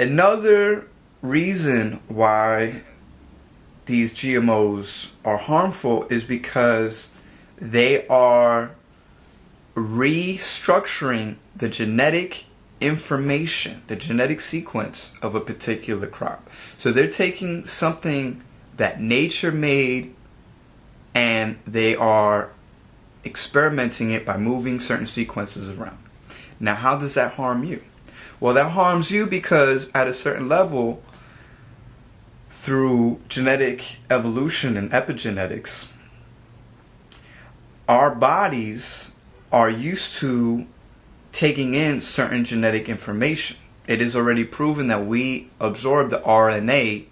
Another reason why these GMOs are harmful is because they are restructuring the genetic information, the genetic sequence of a particular crop. So they're taking something that nature made and they are experimenting it by moving certain sequences around. Now, how does that harm you? Well, that harms you because at a certain level, through genetic evolution and epigenetics, our bodies are used to taking in certain genetic information. It is already proven that we absorb the RNA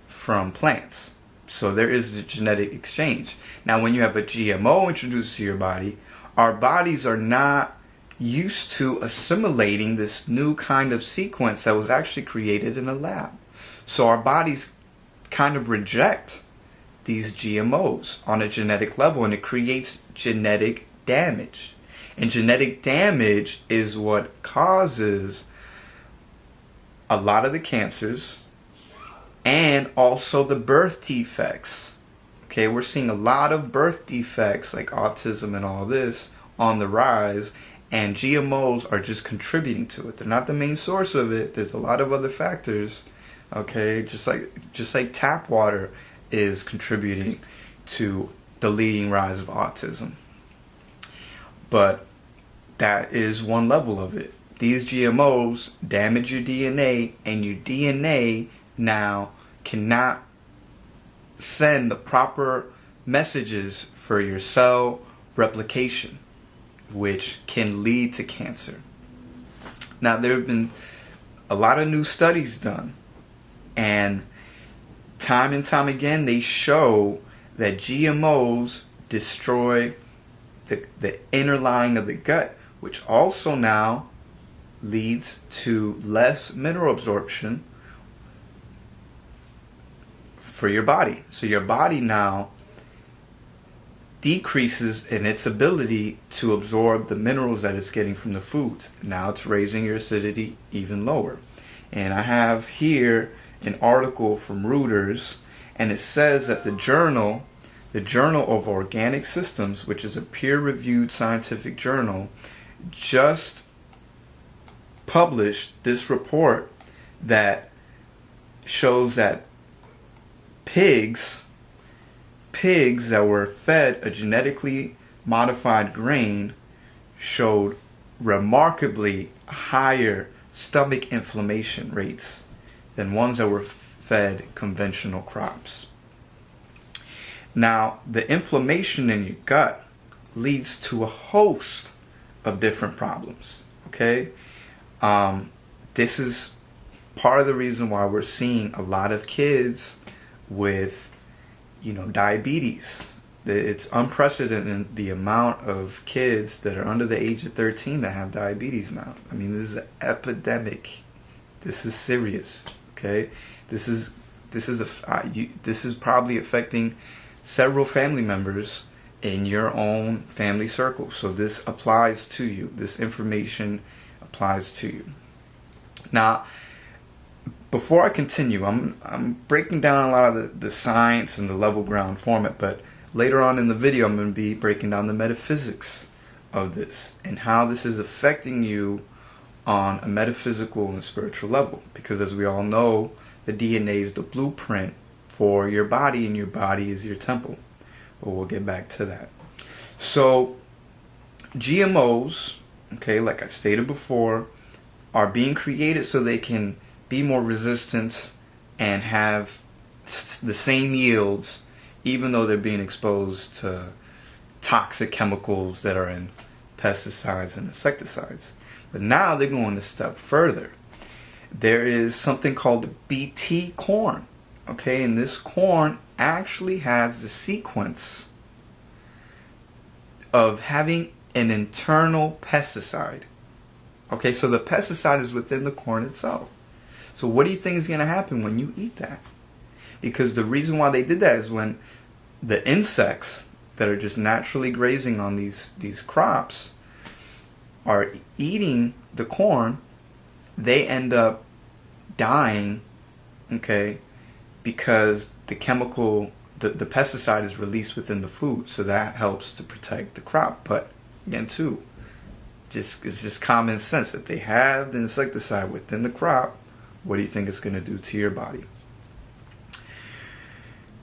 from plants. So there is a genetic exchange. Now, when you have a GMO introduced to your body, our bodies are not used to assimilating this new kind of sequence that was actually created in a lab. So our bodies kind of reject these GMOs on a genetic level, and it creates genetic damage. And genetic damage is what causes a lot of the cancers and also the birth defects. Okay, we're seeing a lot of birth defects like autism and all this on the rise, and GMOs are just contributing to it. They're not the main source of it. There's a lot of other factors. Okay, just like tap water is contributing to the leading rise of autism. But that is one level of it. These GMOs damage your DNA, and your DNA now cannot send the proper messages for your cell replication, which can lead to cancer. Now, there have been a lot of new studies done, and time again they show that GMOs destroy the inner lining of the gut, which also now leads to less mineral absorption for your body. So your body now decreases in its ability to absorb the minerals that it's getting from the foods. Now it's raising your acidity even lower. And I have here an article from Reuters, and it says that the Journal of Organic Systems, which is a peer-reviewed scientific journal, just published this report that shows that pigs that were fed a genetically modified grain showed remarkably higher stomach inflammation rates than ones that were fed conventional crops. Now, the inflammation in your gut leads to a host of different problems. Okay, this is part of the reason why we're seeing a lot of kids with, diabetes. It's unprecedented the amount of kids that are under the age of 13 that have diabetes now. I mean, this is an epidemic. This is serious. Okay, this is probably affecting several family members in your own family circle. So this applies to you. This information applies to you. Now, before I continue, I'm breaking down a lot of the science and the level ground format, but later on in the video I'm going to be breaking down the metaphysics of this and how this is affecting you on a metaphysical and spiritual level. Because as we all know, the DNA is the blueprint for your body, and your body is your temple. But we'll get back to that. So GMOs, okay, like I've stated before, are being created so they can be more resistant and have the same yields, even though they're being exposed to toxic chemicals that are in pesticides and insecticides. But now they're going a step further. There is something called the BT corn. Okay, and this corn actually has the sequence of having an internal pesticide. Okay, so the pesticide is within the corn itself. So what do you think is going to happen when you eat that? Because the reason why they did that is when the insects that are just naturally grazing on these crops are eating the corn, they end up dying, okay, because the chemical, the pesticide is released within the food, so that helps to protect the crop. But again, too, it's just common sense. If they have the insecticide within the crop, what do you think it's going to do to your body?